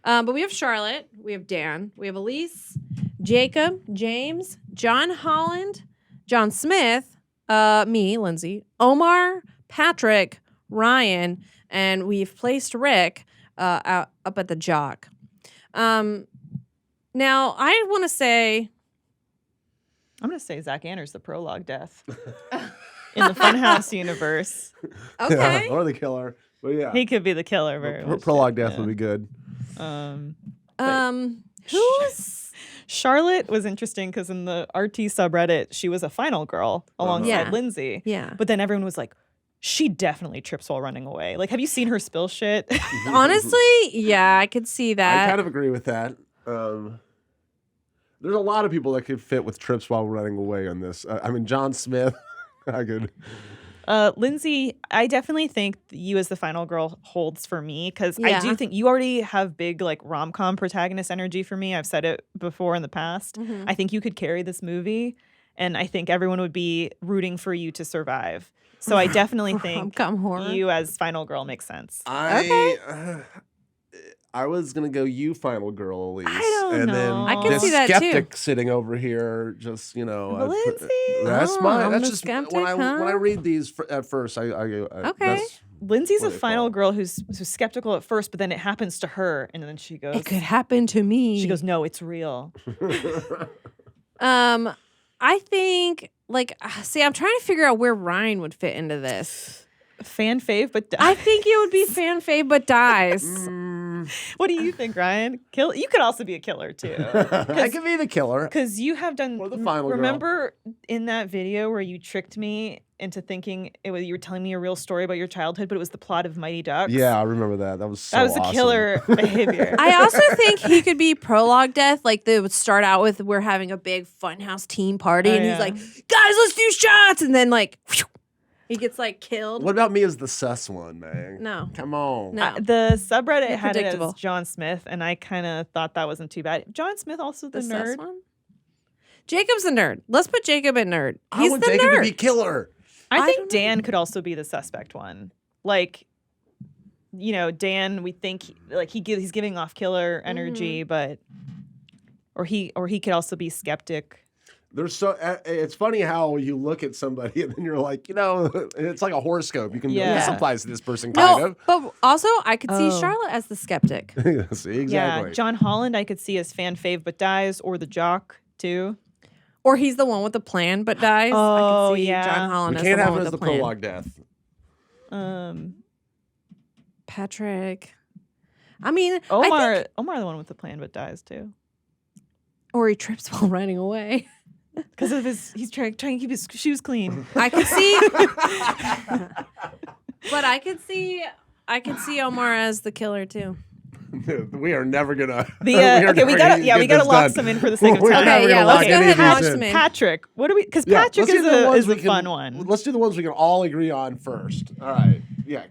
But we have Charlotte, we have Dan, we have Elise, Jacob, James, John Holland, John Smith, me, Lindsay, Omar, Patrick, Ryan, and we've placed Rick up at the Jock. Now, I want to say, I'm gonna say Zach Anders, the prologue death in the Funhouse universe. okay, or the killer. But yeah, He could be the killer. Very much. prologue death Yeah. would be good. who's Charlotte was interesting because in the RT subreddit, she was a final girl alongside Yeah. Lindsay. yeah. But then everyone was like, she definitely trips while running away. Like, have you seen her spill shit? Honestly, yeah, I could see I that. kind of agree with that. There's a lot of people that could fit with trips while running away on this. I mean, John Smith, I could. Lindsay, I definitely think you as the final girl holds for me because I Yeah. do think you already have big like rom-com protagonist energy for me. I've said it before in the past. Mhm. I think you could carry this movie and I think everyone would be rooting for you to survive. So I definitely think Rom-com horror. you as final girl makes sense. I was gonna go you, final girl, Elise. I don't and know. then I can this see that, too. skeptic sitting over here, just Lindsay? That's Oh, my. I'm That's the just skeptic, when huh? I read these at first. I Okay. That's, Lindsay's What a do they final call it? girl who's skeptical at first, but then it happens to her, and then she goes, It could happen to me. she goes, no, it's real. I think see, I'm trying to figure out where Ryan would fit into this. Fan fave, but I think it would be fan fave, but dies. What do you think, Ryan? You could also be a killer too. I could be the killer. Because you have done. Or the final remember in that video where you tricked me into thinking you were telling me a real story about your childhood, but it was the plot of Mighty Ducks? Yeah, I remember that. That was awesome. A killer behavior. I also think he could be prologue death. Like they would start out with, we're having a big Funhouse team party, and he's like, guys, let's do shots, and then like. Whew, he gets like killed. What about me as the sus one, man? No. Come on. No. The subreddit had it as John Smith, and I kind of thought that wasn't too bad. John Smith also the nerd. Sus one? Jacob's a nerd. Let's put Jacob at nerd. He's I want the Jacob nerd. to be killer. I think Dan could also be the suspect one. Like, Dan, we think he's giving off killer energy, but or he could also be skeptic. It's funny how you look at somebody and then you're like, it's like a horoscope. You can this applies to this person kind of. But also I could see Charlotte as the skeptic. See, exactly. Yeah, John Holland I could see as fan fave but dies, or the jock too. Or he's the one with the plan but dies. Oh, I could see John Holland we as can't the have one it with as the the plan. prologue death. Patrick. I mean, Omar the one with the plan but dies too. Or he trips while running away. Because of he's trying to keep his shoes clean. I could see, but I could see Omar as the killer too. We are never gonna. We gotta lock some in for the sake of time. Okay, yeah, let's go ahead and lock some in. Patrick, what do we? Because Patrick is a fun one. Let's do the ones we can all agree on first. All right. Yeah.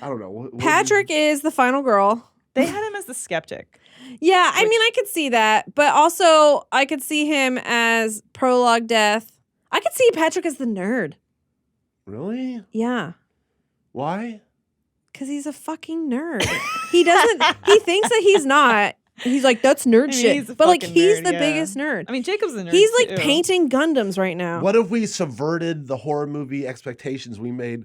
I don't know. Patrick is the final girl. They had him as the skeptic. Yeah, I mean, I could see that, but also I could see him as prologue death. I could see Patrick as the nerd. Really? Yeah. Why? Because he's a fucking nerd. He thinks that he's not. He's like, that's nerd shit. But like, he's the biggest nerd. I mean, Jacob's the nerd. He's like painting Gundams right now. What if we subverted the horror movie expectations? We made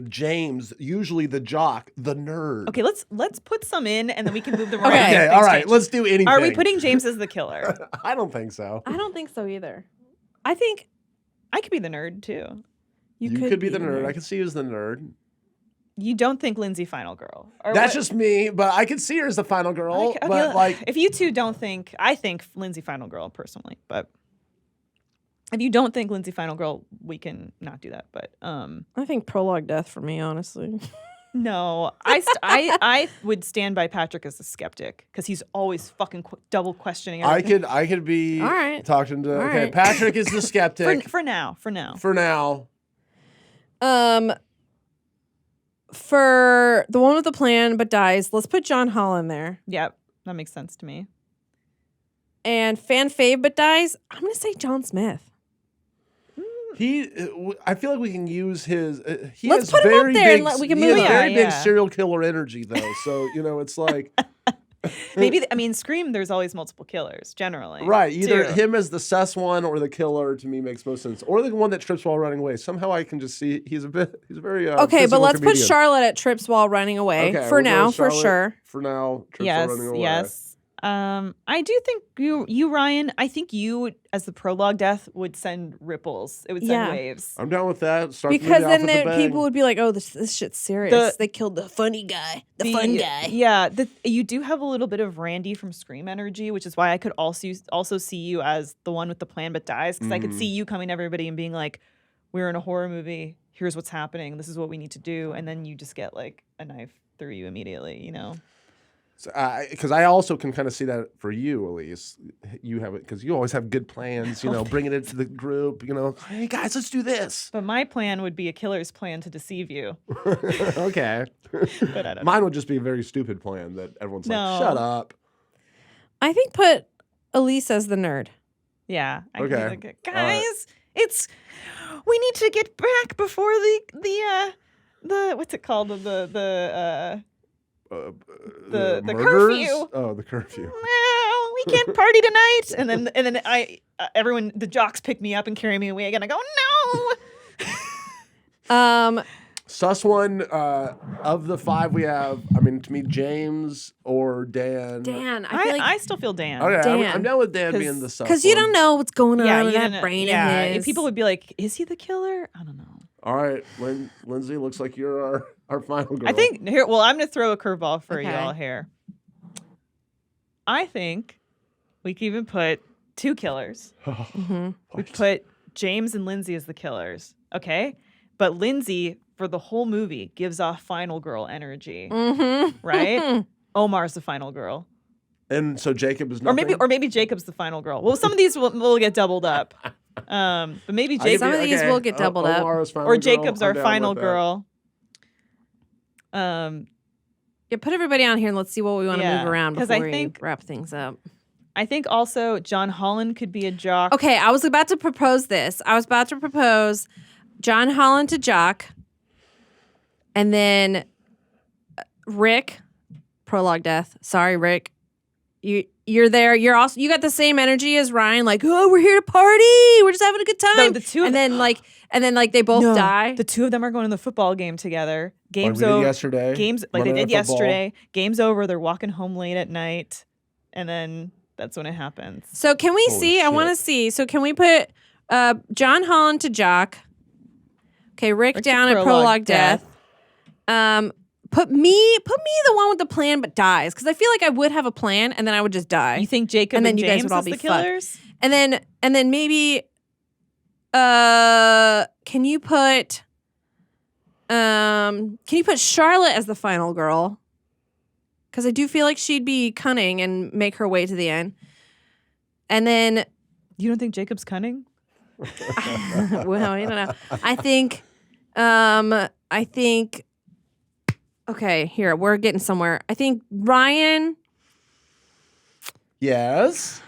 James, usually the jock, the nerd. Okay, let's put some in, and then we can move them around. Okay, all right, let's do anything. Are we putting James as the killer? I don't think so. I don't think so either. I think I could be the nerd too. You could be the nerd. I could see you as the nerd. You don't think Lindsay final girl? That's just me, but I could see her as the final girl. Okay, but like, if you two don't think, I think Lindsay final girl personally, but. If you don't think Lindsay final girl, we can not do that. But I think prologue death for me, honestly. No, I would stand by Patrick as the skeptic because he's always fucking double questioning everything. I could be all right. talking to. Okay, Patrick is the skeptic for now. For now. For the one with the plan but dies, let's put John Holland there. Yep, that makes sense to me. And fan fave but dies, I'm gonna say John Smith. I feel like we can use his. Let's put him up there and we can move. He has very big serial killer energy, though. So it's like maybe. I mean, Scream. There's always multiple killers generally. Right. Either him as the sus one or the killer to me makes most sense, or the one that trips while running away. Somehow I can just see he's very. Okay, but let's put Charlotte at trips while running away for now, for sure. For now, trips while running away. Yes. I do think you Ryan. I think you as the prologue death would send ripples. It would send waves. I'm down with that. Because then people would be like, "Oh, this shit's serious." They killed the funny guy, the fun guy. Yeah, you do have a little bit of Randy from Scream energy, which is why I could also see you as the one with the plan but dies, because I could see you coming to everybody and being like, "We're in a horror movie. Here's what's happening. This is what we need to do," and then you just get like a knife through you immediately. Because I also can kind of see that for you, Elise. You have it because you always have good plans. Bringing it to the group. Hey guys, let's do this. But my plan would be a killer's plan to deceive you. Okay, but I don't mine know. would just be a very stupid plan that everyone's like, "Shut up." I think put Elise as the nerd. Yeah. Okay. Guys, we need to get back before the what's it called the curfew. Oh, the curfew. No, we can't party tonight. And then everyone, the jocks pick me up and carry me away again. I go, no. Sus one of the five we have. I mean, to me, James or Dan. Dan, I still feel Dan. Okay, Dan. I'm down with Dan being the sus. Because you don't know what's going on in you that brain of his. People would be like, "Is he the killer?" I don't know. All right, Lindsay, looks like you're our final girl. I think here. Well, I'm gonna throw a curveball for Okay. y'all here. I think we can even put two killers. We put James and Lindsay as the killers. Okay, but Lindsay for the whole movie gives off final girl energy, right? Omar's the final girl. And so Jacob is nothing? Or maybe Jacob's the final girl. Well, some of these will get doubled up. But maybe Jacob. Some of these will get doubled up. Or Jacob's our final girl. Yeah, put everybody on here and let's see what we want to move around before we wrap things up. I think also John Holland could be a jock. Okay, I was about to propose this. I was about to propose John Holland to jock, and then Rick, prologue death. Sorry, Rick. You're there. You got the same energy as Ryan. Like, oh, we're here to party. We're just having a good time. No, the two, and then they both die. The two of them are going to the football game together. Game's like we did over. yesterday. Games like they did yesterday. Game's over. They're walking home late at night, and then that's when it happens. So can we see? Shit. I want to see. So can we put John Holland to jock? Okay, Rick down at prologue death. Put me the one with the plan but dies, because I feel like I would have a plan and then I would just die. You think Jacob and you James guys would all is be the killers? And then maybe can you put Charlotte as the final girl? Because I do feel like she'd be cunning and make her way to the end. And then you don't think Jacob's cunning? Well, I don't know. I think okay, here, we're getting somewhere. I think Ryan. Yes.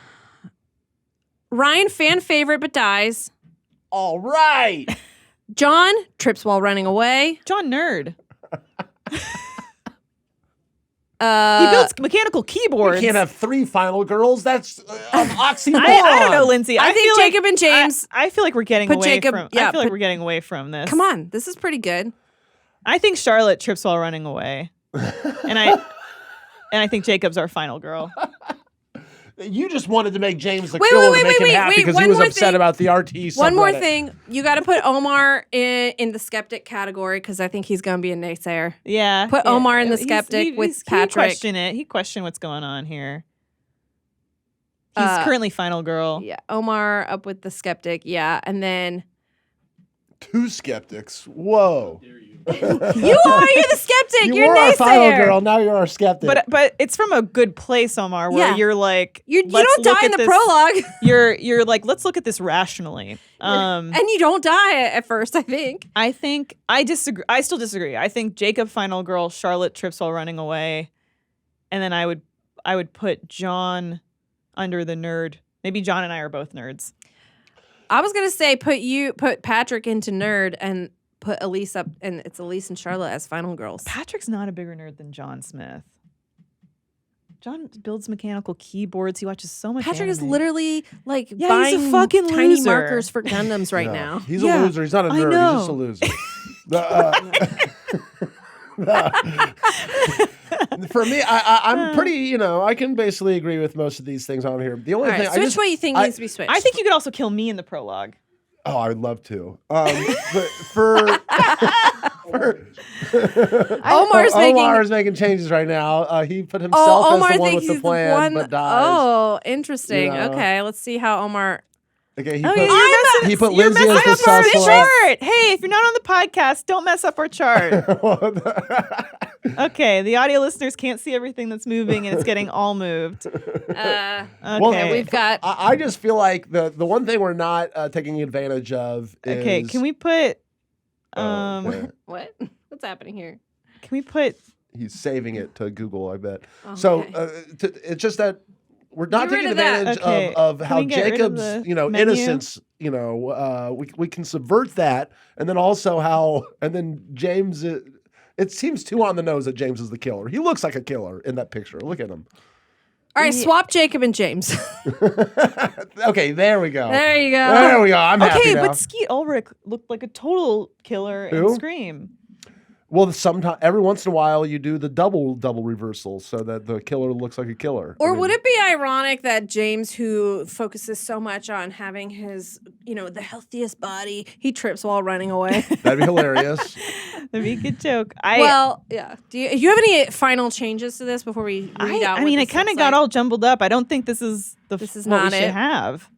Ryan, fan favorite, but dies. All right. John trips while running away. John nerd. He builds mechanical keyboards. You can't have three final girls. That's an oxymoron. I don't know, Lindsay. I think feel Jacob and James. I feel like we're getting away Jacob, from. yeah, I feel like we're getting away from this. Come on, this is pretty good. I think Charlotte trips while running away, and I think Jacob's our final girl. You just wanted to make James the killer to make him happy because he was upset about the RT subreddit. One more thing. You got to put Omar in the skeptic category because I think he's going to be a naysayer. Yeah. Put Omar in the skeptic with Patrick. He questioned what's going on here. He's currently final girl. Yeah. Omar up with the skeptic. Yeah. And then... Two skeptics. Whoa. You're the skeptic. You're were naysayer. Our final girl. Now you're our skeptic. But it's from a good place, Omar, where you're like, you don't die in the prologue. You're like, let's look at this rationally. And you don't die at first, I think. I disagree. I still disagree. I think Jacob final girl, Charlotte trips while running away, and then I would put John under the nerd. Maybe John and I are both nerds. I was gonna say put Patrick into nerd and put Elise up, and it's Elise and Charlotte as final girls. Patrick's not a bigger nerd than John Smith. John builds mechanical keyboards. He watches so much. Patrick anime. is literally like he's buying a fucking tiny loser. markers for Gundams right now. He's a loser. He's not a nerd. He's just a loser. For me, I'm pretty, I can basically agree with most of these things on here. The only thing switch what you think needs to be switched. I think you could also kill me in the prologue. Oh, I would love to. But for Omar's making changes right now. He put himself as the one with the plan, but dies. Oh, interesting. Okay, let's see how Omar. Okay, he put Lindsay as the chart. Hey, if you're not on the podcast, don't mess up our chart. Okay, the audio listeners can't see everything that's moving, and it's getting all moved. Okay, well, we've got. I just feel like the one thing we're not taking advantage of is. Okay, can we put? Okay. What? What's happening here? Can we put? He's saving it to Google, I bet. Okay. So it's just that. We're not taking advantage of how Jacob's, innocence, we can subvert that. And then also James, it seems too on the nose that James is the killer. He looks like a killer in that picture. Look at him. All right, swap Jacob and James. Okay, there we go. There you go. There we go. I'm happy now. But Skeet Ulrich looked like a total killer in Scream. Well, sometimes every once in a while you do the double reversal so that the killer looks like a killer. Or would it be ironic that James, who focuses so much on having his, the healthiest body, he trips while running away? That'd be hilarious. That'd be a good joke. Yeah. Do you have any final changes to this before we read out? I mean, it kind of got all jumbled up. I don't think this is what we should have.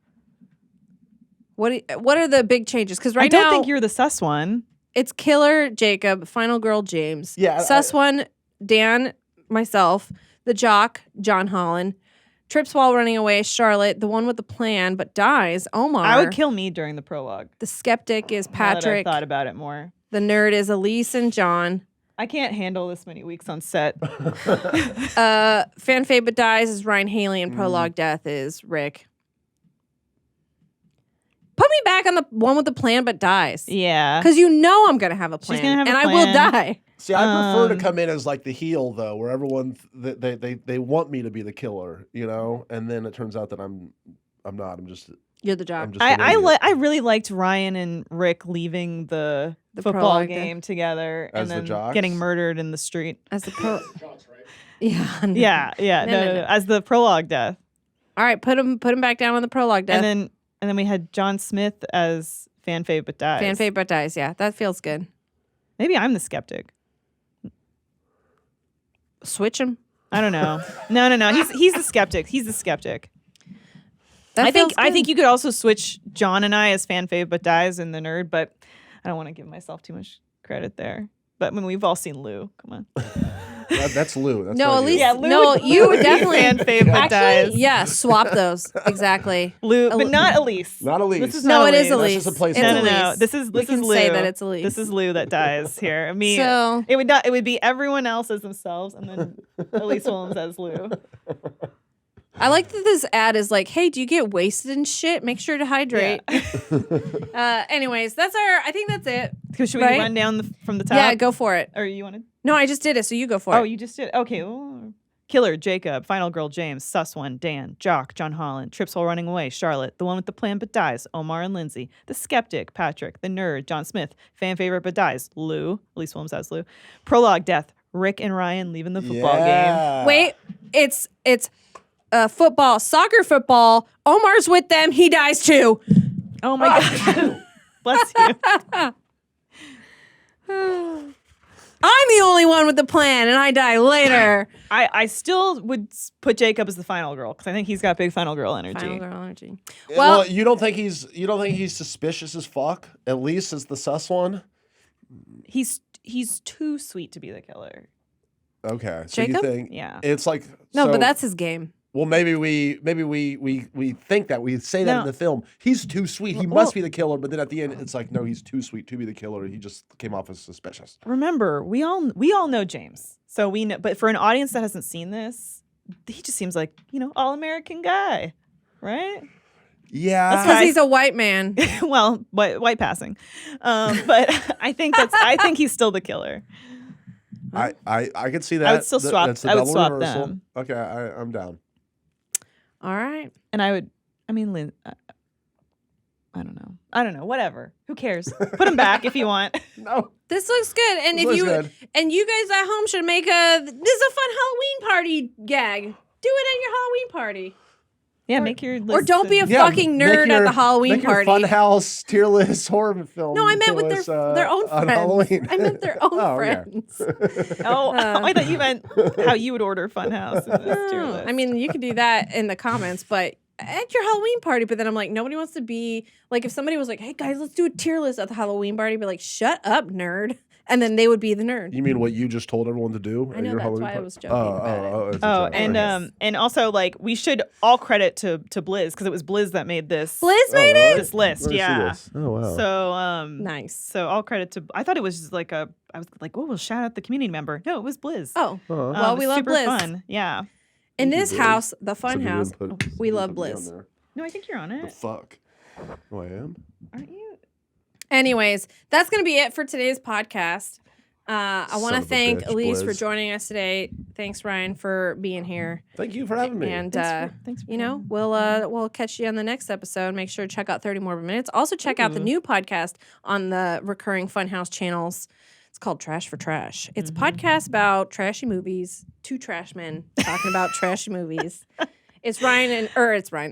What are the big changes? Because I don't think you're the sus one. It's killer Jacob, final girl James. Yeah, sus one Dan, myself, the jock John Holland, trips while running away Charlotte, the one with the plan but dies Omar. I would kill me during the prologue. The skeptic is Now that Patrick. I thought about it more. The nerd is Elise and John. I can't handle this many weeks on set. Fan fade but dies is Ryan Haley, and prologue death is Rick. Put me back on the one with the plan but dies. Yeah. Because I'm going to have a plan. She's gonna have a and plan. I will die. See, I prefer to come in as like the heel though, where everyone they want me to be the killer, and then it turns out that I'm not. I'm just You're the jock. I really liked Ryan and Rick leaving the football prologue game together As the and then jocks? getting murdered in the street. As the pro. Jocks, right? Yeah. Yeah. No. As the prologue death. All right, put him back down on the prologue death. And then we had John Smith as fan fave but dies. Fan fave but dies. Yeah, that feels good. Maybe I'm the skeptic. Switch him. I don't know. No. He's the skeptic. He's the skeptic. I think you could also switch John and I as fan fave but dies and the nerd, but I don't want to give myself too much credit there. But when we've all seen Lou, come on. that's Lou. That's no, not at least Yeah, Lou no. would- You Lou would would be definitely fan fave but dies. Yeah, swap those exactly. Lou, but not Elise. Not Elise. This is No, not it is That's Elise. just a placeholder. It's No. Elise. This is We can Lou. say that it's Elise. This is Lou that dies here. So- it would not. It would be everyone else as themselves, and then Elise Williams as Lou. I like that this ad is like, hey, do you get wasted and shit? Make sure to hydrate. Anyways, I think that's it. Should we Right? run down from the top? Yeah, go for it. Or you wanted? No, I just did it, so you go for Oh, it. you just did. Okay. Ooh. Killer Jacob, final girl James, sus one Dan, jock John Holland, trips while running away Charlotte, the one with the plan but dies Omar and Lindsay, the skeptic Patrick, the nerd John Smith, fan favorite but dies Lou, Elise Williams as Lou, prologue death Rick and Ryan leaving the football game. Wait, it's football, soccer football. Omar's with them. He dies too. Oh my god, bless you. I'm the only one with the plan, and I die later. I still would put Jacob as the final girl because I think he's got big final girl energy. Final girl energy. Well, you don't think he's suspicious as fuck? At least as the sus one. He's too sweet to be the killer. Okay, so Jacob? you think Yeah. it's like No, but that's his game. Well, maybe we think that we say that in the film. He's too sweet. He must be the killer. But then at the end, it's like, no, he's too sweet to be the killer. He just came off as suspicious. Remember, we all know James, so we know. But for an audience that hasn't seen this, he just seems like all American guy, right? Yeah, Because he's a white man. Well, white passing, but I think he's still the killer. I could see that. I would still swap. That's the I would double swap reversal. them. Okay, I'm down. All right. And I mean, I don't know. Whatever. Who cares? Put him back if you want. No, This looks good. And This if looks you good. and you guys at home should make this is a fun Halloween party gag. Do it at your Halloween party. Yeah, make your list. Or don't be a fucking make nerd at your- the Halloween make your party. Funhouse tier list horror film. No, I meant with to us, their own on friends. Halloween. I meant their own Oh, okay. friends. Oh, I thought you meant how you would order Funhouse in this tier list. I mean, you could do that in the comments, but at your Halloween party. But then I'm like, nobody wants to be like, if somebody was like, hey guys, let's do a tier list at the Halloween party, I'd be like, shut up, nerd. And then they would be the nerd. You mean what you just told everyone to do? I at know, your that's Halloween why I party? was joking about it. It's a joke. Right. and also like we should all credit to Blizz because it was Blizz that made this Blizz made it? this list. Let me see Yeah. this. Oh wow. So Nice. So all credit to. I thought it was just like I was like, oh, we'll shout out the community member. No, it was Blizz. Oh, Uh-huh. well, we it's love super Blizz. Fun. Yeah. In Thank you, this Blizz. house, the Except fun you house, didn't put- we you love didn't put me on Blizz. there. No, I think you're on The it. fuck? Oh, I am? Aren't you? Anyways, that's going to be it for today's podcast. I want Son to of a thank bitch, Elise for Blizz. joining us today. Thanks, Ryan, for being here. Thank you for having me. And Thanks for we'll catch you on the next episode. Make sure to check out 30 More Minutes. Also check out the new podcast on the recurring Funhouse channels. It's called Trash for Trash. It's a podcast about trashy movies. Two trash men talking about trashy movies. It's Ryan.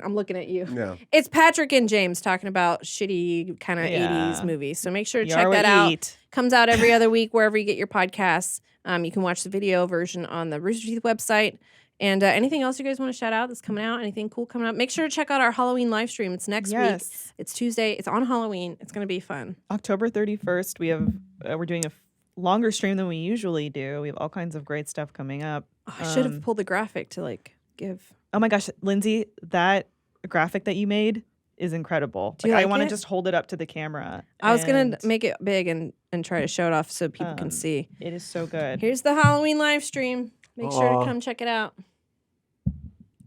I'm looking at you. Yeah. It's Patrick and James talking about shitty kind of 80s movies. So make sure to check that out. Comes out every other week wherever you get your podcasts. You can watch the video version on the Rooster Teeth website. And anything else you guys want to shout out that's coming out? Anything cool coming up? Make sure to check out our Halloween live stream. It's next week. It's Tuesday. It's on Halloween. It's going to be fun. October 31st, we're doing a longer stream than we usually do. We have all kinds of great stuff coming up. Oh, I should have pulled the graphic to give. Oh my gosh, Lindsay, that graphic that you made is incredible. I want to just hold it up to the camera. I was going to make it big and try to show it off so people can see. It is so good. Here's the Halloween live stream. Make sure to come check it out.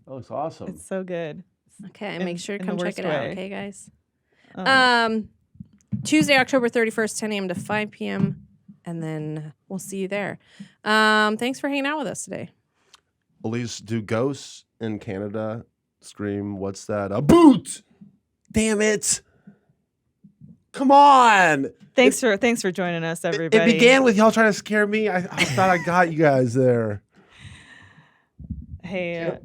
That looks awesome. It's so good. Okay, make sure to come check it out. Okay, guys. Oh. Tuesday, October 31st, 10 a.m. to 5 p.m. And then we'll see you there. Thanks for hanging out with us today. Elise, do ghosts in Canada scream, what's that? A boot! Damn it! Come on! Thanks for joining us, everybody. It began with y'all trying to scare me. I thought I got you guys there. Hey.